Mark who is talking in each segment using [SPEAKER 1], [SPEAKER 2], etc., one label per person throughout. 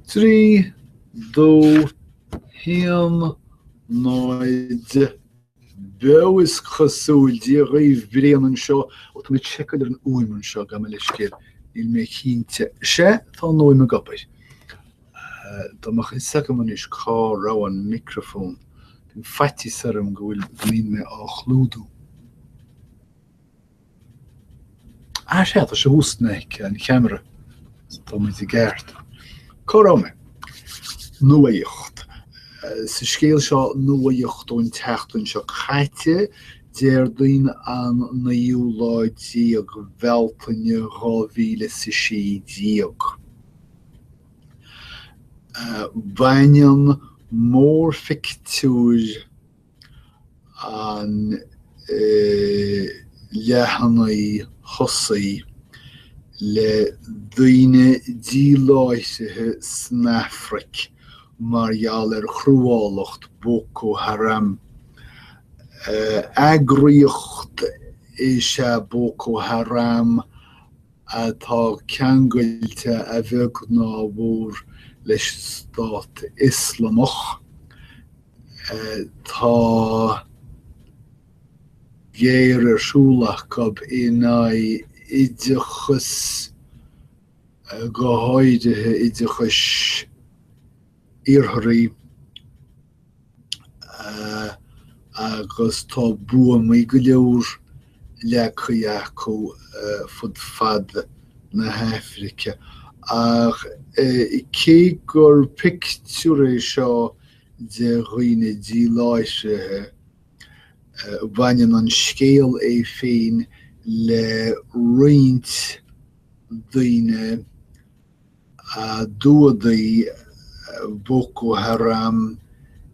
[SPEAKER 1] Trí, dó, him, noid, bewis chasúil di raibh bríon an seo ó tá mé checkad ar an uim an seo gamma leis céad il mé cínte sé tá nóim a gopais. Tá mach is saca man is cá rá an microfón den fatti sarm go bhfuil lín mé á chlúdú. Sé tá sé húsnaic an cheamara tá mé i gceart. Cá me nuacht. Sa scéal seo nuacht ón teachtain seo chaite déir daoine an na iúláid díag bheltaine 2006 díag. Bainean mór fictúr an lehannaí thosaí le daoine díláisithe snafric margheall ar chrúálacht Boko Haram. Agriocht is Boko Haram atá ceangailte a bheag ná bhór leis stát Islamach. Tá géir arsúlach gob inai idechus go háidethe idechus Irthaí agus tá bua mé go leor lechaíacu fud fad na Hafraice. Ach cé gur pictiúr seo de roiine díláisithe bainean an scéal é féin le roint daoine dúadaí Boko Haram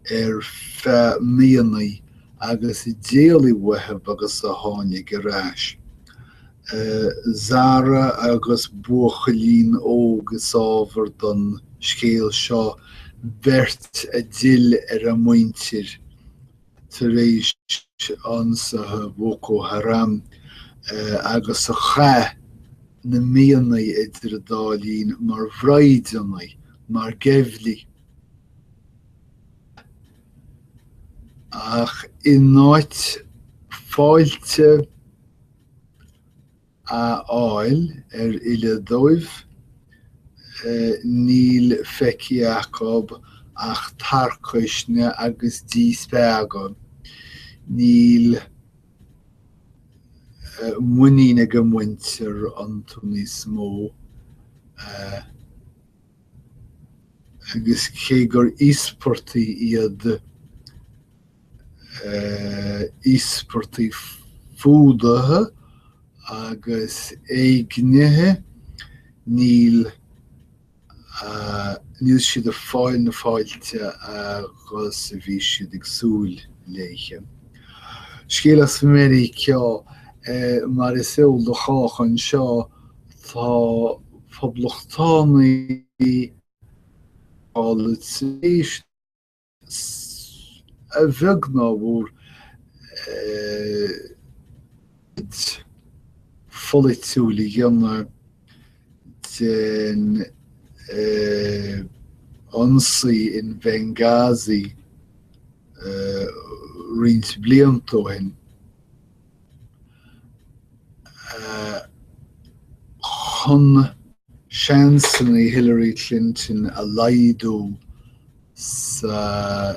[SPEAKER 1] fe míanaí agus I déalaí wahab agus a tháinig arás. Zara agus buachalín ógus ábhar don scéal seo beirt a dill ar a muintir tar éis ansathe Boko Haram agus a cha na míanaí idir a dálín mar bhraidanaí mar gefli. Ach in náit fáilte a áil ile dóibh níl feiceacob ach tarcaisne agus díspéaga. Níl muíine go muintir an túní smó agus cé gur ísportaí iad ísportaí fúdathe agus éignithe níl siad a fáil na fáilte agus a bhí siad ag súil léiche. Scéalas Meiriceá mar is éil do cháchan seo tá poblachtánaí álatéis a bheag ná bhór folitúla dhéanamh den ansaí in Benghazi rint bliantó hin. Chun seansanna Hillary Clinton a laidú sa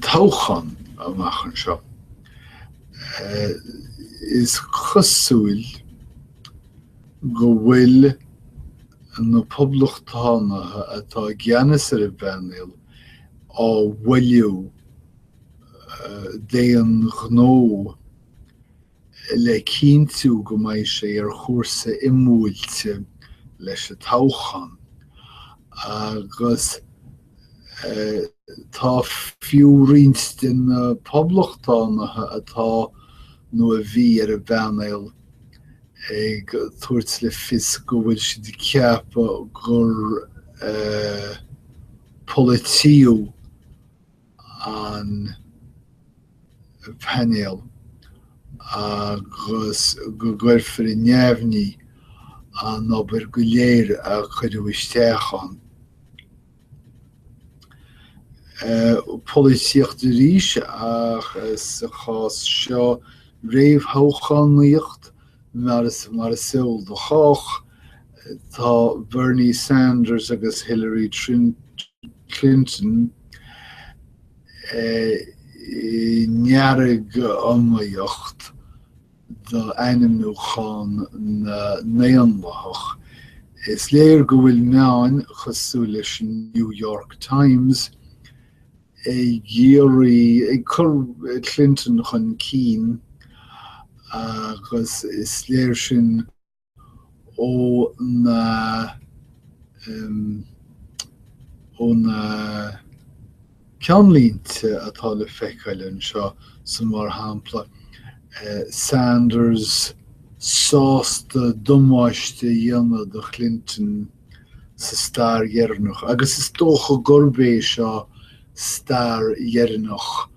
[SPEAKER 1] tóchan amachchan seo is chosúil go bhfuil na poblachtánaithe atá gceannas ar a bheannail á bhuiliú déan gnó le cinntiú go mbeidh sé ar chóirsa imúilte leis a tóchan agus tá fiú rint den poblachtánaithe atá nó a bhí ar a bheannail ag tuairt le fios go bhfuil siad ceapa gur polítiú an panel agus go gcuirfar i neamhní an obair go léir a chuireadh isteachán. Políocht arís ach sa chás seo réamhthóchánaíocht mar is saoil do chách tá Bernie Sanders agus Hillary Clinton nearg amaíocht do einam nuachán na néanlach. Is léir go bhfuil meáin chosú leis New York Times géirí chur Clinton chun cín agus is léir sin ó na ceanlínte atá le feiceáileann seo sa mar hampla. Sanders sásta dumáiste dhéanamh do Clinton sa stair dhearnach, agus is dócha gurbé seo stair dhearnach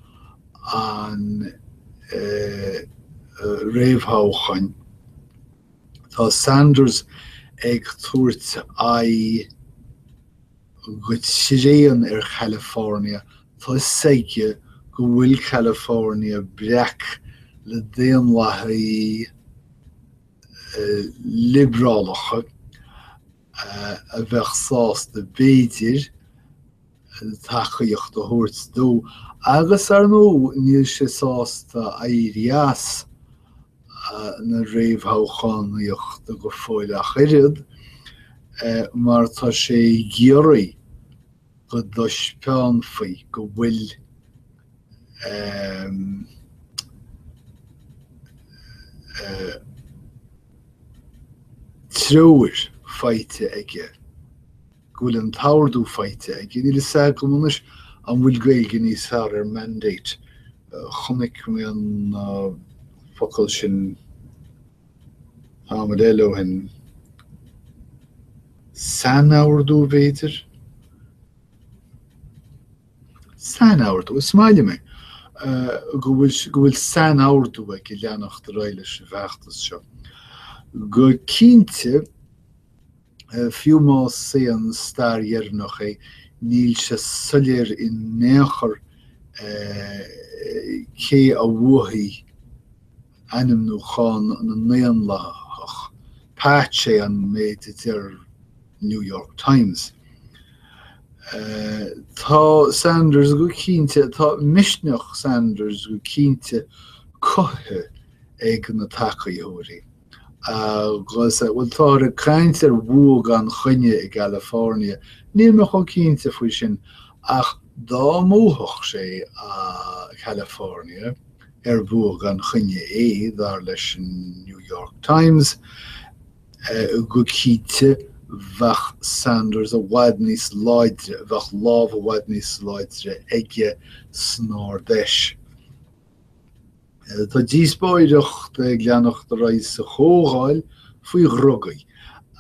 [SPEAKER 1] an réamhthóchain. Tá Sanders ag tuairt go siréan ar California. Tá saige go bhfuil California breach le déanlathaí librálacha a bheith sásta béidir tachaíocht a thuairt dó. Agus ar nó níl sé sásta éirías na réamhthóchánaíocht go fóill a chreirid, mar tá sé géirí go dospeán faoi go bhfuil treabhar feite aige, go bhfuil an tabhardú feite aige. Níl is ag go munas an bhfuil gaeilge níos fearr ar mandate. Chonaic mé an focail sin Hamad Elohim san tabhardú bhéidir. San tabhardú, is smaile mé. Go bhfuil san tabhardú ag i leanach de réile sa bheachtas seo. Go cínte fiú más sé an stair dhearnach é níl sé soiléir i néachar cé a bhuathaí einam nuachán na néanlach. Páirt sé an méid ar New York Times. Tá Sanders go cínte, tá misneach Sanders go cínte cothe ag na tacaíoirí. Agus bhfuil tá a caint ar bhuag an chuine i California. Níl me chu cínte faoi sin ach dá móthach sé a California ar bhuag an chuine é dar leis an New York Times go cínte bheith Sanders a bhaid níos láidre, bheith lámh a bhaid níos láidre ige snár deis. Tá díospóireacht ag leanach de réis sa Comhdháil faoi Drugaí,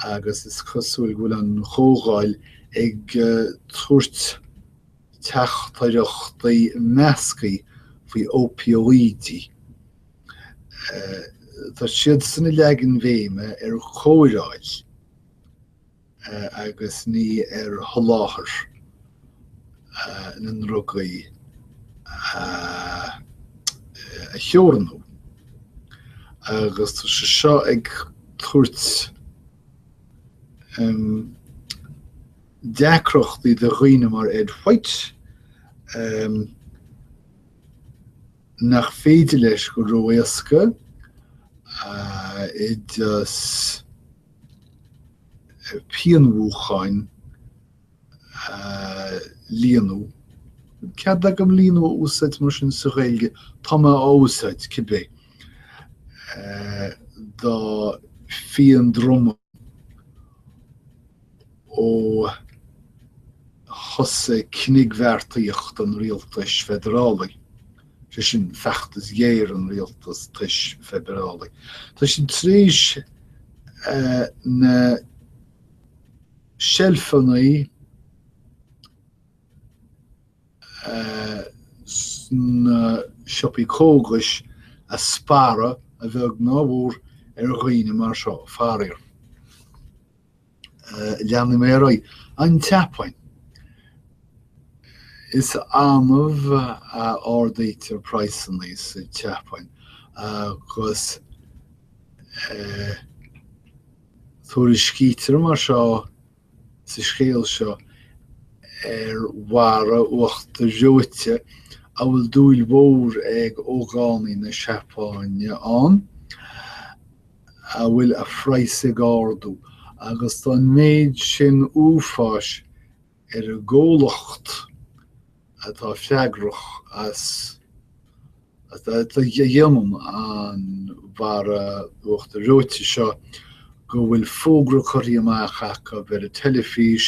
[SPEAKER 1] agus is cosúil go bhfuil an Comhdháil ag tuairt teachtaíochtaí meascaí faoi opioidí. Tá siad sanna leagan bhéime ar chomhdháil agus ní ar sholáthar na Drugaí a cheoranú. Agus tá sé seo ag tuairt deacrochtaí de dhaoine mar Ed White nach féidir leis go róisce idir peanmhúcháin líonú. Cead agam líonú úsáid mar sin sa Ghaeilge, tá má úsáid cibé dá fian droma ó thosa cnigmheartaíocht an rialtas federálaigh. Sé sin feachtas géir an rialtas tais federálaigh. Tá sin tríos na shelfannaí na siopaí cógas a spara a bheag nábhór roiine mar seo farir. Leanna mé roi an teapáin. Is anmh ordaítear pricean is teapáin agus thuair scítear mar seo sa scéal seo mhara uachta zhúite a bhfuil dúil mhór ag ógánaí na seapáine an a bhfuil a phraise gáardú agus tá méid sin úfáis a ggólacht atá feagrach as dhéanam an mhara uachta zhúite seo go bhfuil fógra choirí amach acha ar a telefís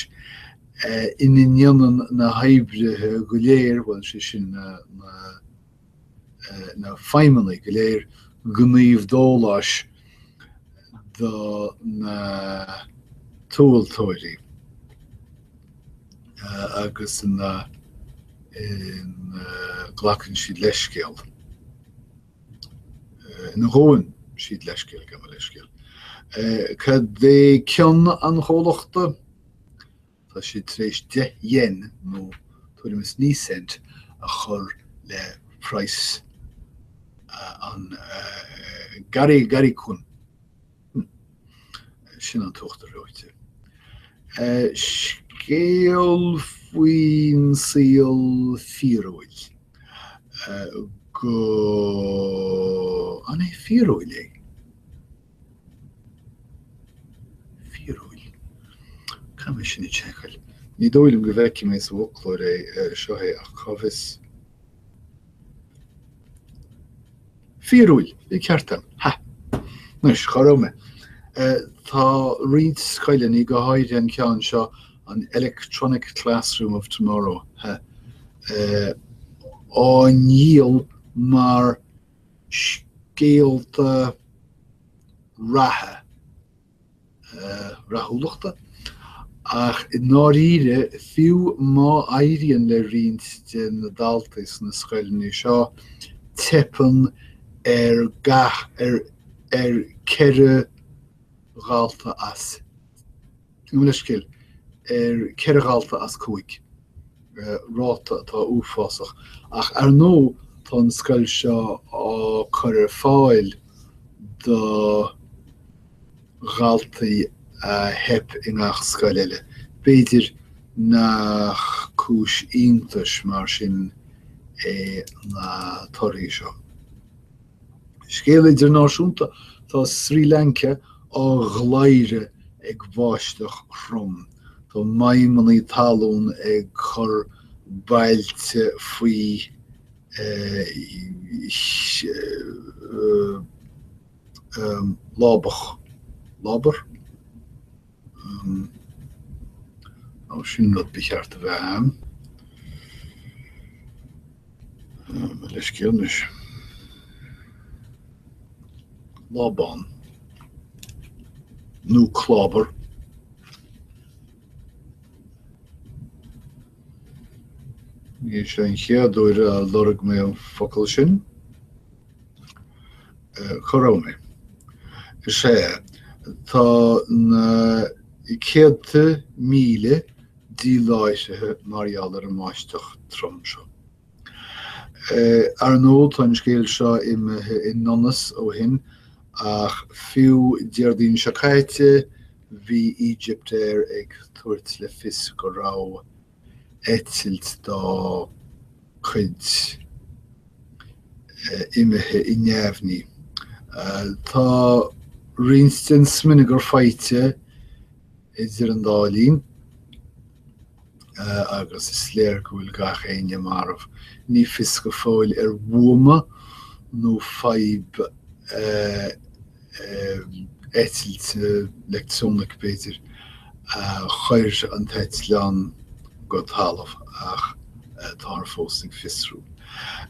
[SPEAKER 1] inan na haibrithe go léir bhfuil sé sin na feimimení go léir gníomh dóláis na túaltóirí agus in ghlacinn siad leiscéal. Na gháin siad leiscéal go leiscéal. Cad é ceann an chomhlachta tá siad tar éis $10 nó tuairim ní cent a chur le price an garí chun sin an tuachta roite. Scéal faoin síl fíorúil go an é fíorúil é. Come sin checkil. Ní dóilm go bheici mé sa bhoclóir é seo é a chofis. Fíorúil, I ceartam. Ha! Nus, choróme. Tá riad scoileann go háirithe an ceann seo an Electronic Classroom of Tomorrow. Áníl mar scéalta ratha. Rathúlachta. Ach náíre fiú má éiríonn le riint den na daltais na scoileanna seo tepan ceithre ghalta as. Leiscéal ceithre ghalta as cuaig. Ráta tá úfásach. Ach nó tá an scoil seo á chur fáil do ghaltaí heb in ach scoileile. Beidir nach cúis iontais mar sin na toirí seo. Scéal idirnáisiúnta tá Sri Lanka á ghléire ag bháisteach chrum. Tá maidhmeannaí talún ag chur bailte faoi lábar. Sin rud becheart a bheith am. Leiscéalnis. Lábán. Nó clábar. Ní sé an chéadúir a lorg mé an focail sin. Chorómé. Sé tá na 100,000 díláisethe marialar an máisteach trom seo. Ar nó tá an scéal seo imethe in nonas ó hin ach fiú deardín seacáite bhí Egyptéir ag tuairt le fios go rá éitilt dá chuid imethe I neamhní. Tá rinstin sminnig gur feite idir an dálín agus is léir go bhfuil gach aine marmh ní fios go fáil bhuama nó feib éitilte leictiúnach beidir chuir an teitleán go talamh ach tá fósting fiosrú.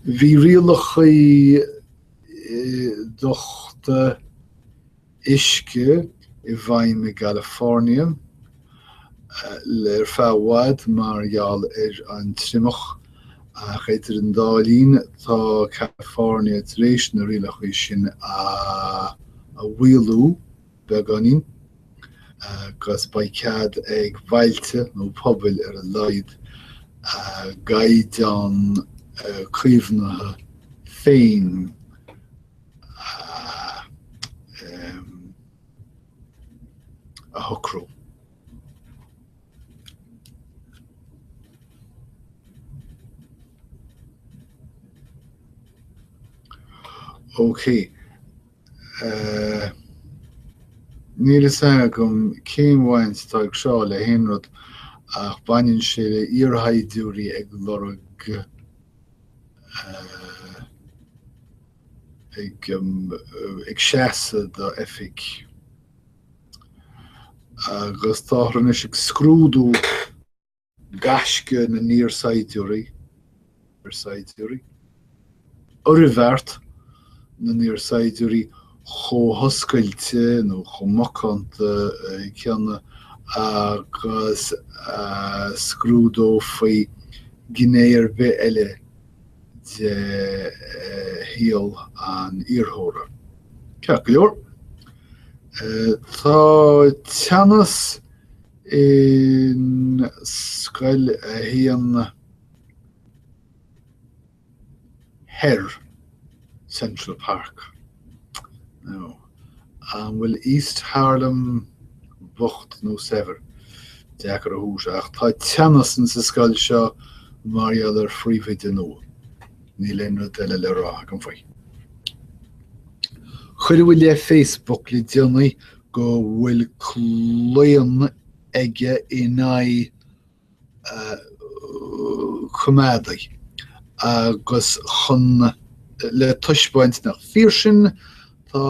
[SPEAKER 1] Bhí rialacha dochta isce I bhaim I California le fáhád mar gheall an trimach Chaidir an dálín tá California éis na rialach sin a bhuiilú beganín gus ba cead ag bhailte nó pobail ar a laid gaid an críomhnathe féin a thucrú. Okay. Meiriceá gom céimhhaint tág seo le héanrad ach bainneann sé le iarrthaidiúirí ag lorg ag seasa do efik. Agus táthrann is ag scrúdú gaisce na níorsaidúirí oribhheart na níorsaidúirí chomhthoscailte nó chomhmocánta ceanna agus scrúdó faoi gnéir bith eile de hial an iarthóra. Ceacht go leor. Tá teannas in Scoil híon Her Central Park. No. Bhfuil East Harlem Bocht nó Sever deachar a hús ach tá teannas in sa scoil seo Mariaal ar phríomhaide nua. Ní léonra eile le rá an faoi. Chuir bhfuil le Facebook le déanaí go bhfuil cloíonn aige in cumádaí agus chun le tuisbáint nach fíorsin tá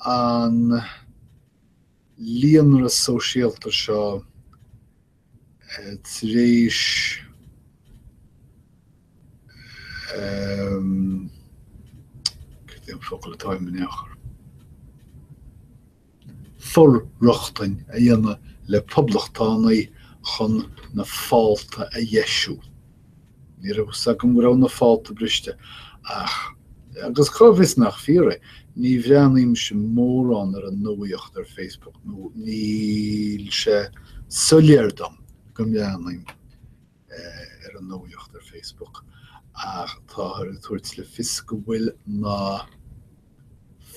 [SPEAKER 1] an líonra sóisialta seo tréis focail atá imine achar. Forrochtain a dhéanamh le poblachtánaí chun na fáilte a dhéisiú. Ní raibh sagam go raibh na fáilte briste ach agus chomhis nach fíre ní bhreanaim sin mórán ar an nuacht ar Facebook nó níl sé soléirdom go mbeanaim ar an nuacht ar Facebook ach tá ar a tuairt le fios go bhfuil na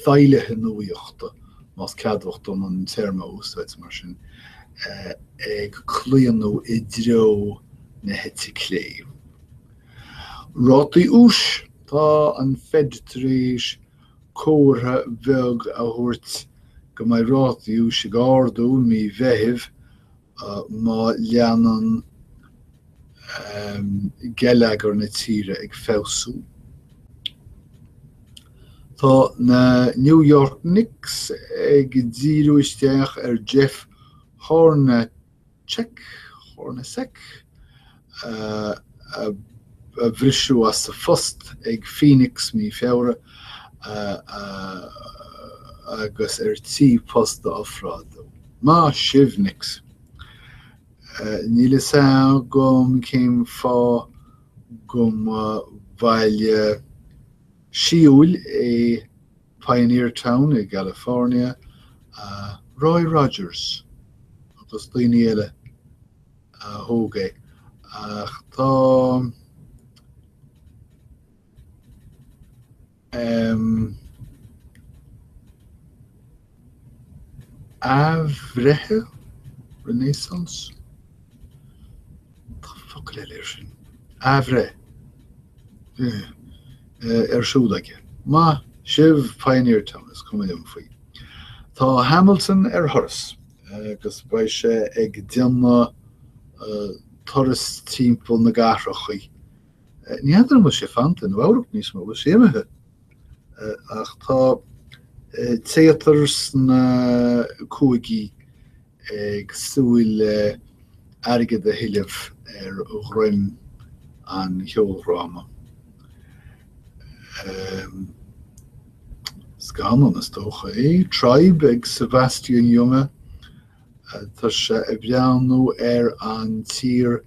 [SPEAKER 1] feilethe nuachta más ceadhacht an terma úsáid mar sin ag clíonú I dreo na hete clé. Rátaí ús tá an fed tréis cóirtha bheag a thuairt go mbeidh rátaí ús ag ardú mí bheithimh má leanan geilleagar na tíre ag fésú. Tá na New York Knicks ag díriú isteach ar Jeff Hornacek a bhrisú as sa fust ag Phoenix mí feabhra agus ar tí posta afrádó. Má sibh Knicks. Meiriceá gom céim fá gom bhaile siúil Pioneer Town in California, Roy Rogers, agus daoine eile thóga. Ach tá Avrehe Renaissance. Tá focail eile sin. Avre. Siúdaige. Má sibh Pioneer Town is cumid faoi. Tá Hamilton ar thuras agus ba sé ag déanamh thuras timpeall na Gathrachaí. Ní haidir mu sé fanta nó Eorp níos mó bhfuil séimithe ach tá téatars na cúigií ag súil airgid a thuilimh ar ghroim an cheolráma. Scanan is tócha Tribe ag Sebastian Junge tá sé a bheanú ar an tír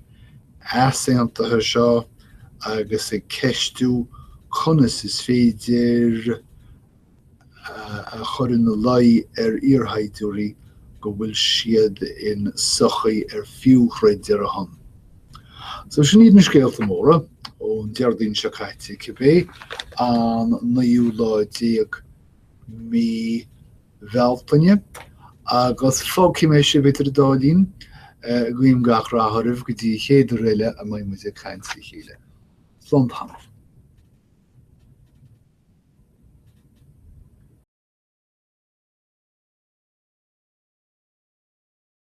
[SPEAKER 1] asaontathe seo agus é ceistú conas is féidir a churann na lai iarrhaidúirí go bhfuil siad in sochaí fiúchraid ar a hon. So sin iad na scéalta móra ón deardaoin seo caite cibé an 19 mí bhealtaine agus fóg mé sé beidir dálín gwym gach ra harf gyddi chéad réile a mai muid caint chéile. Slán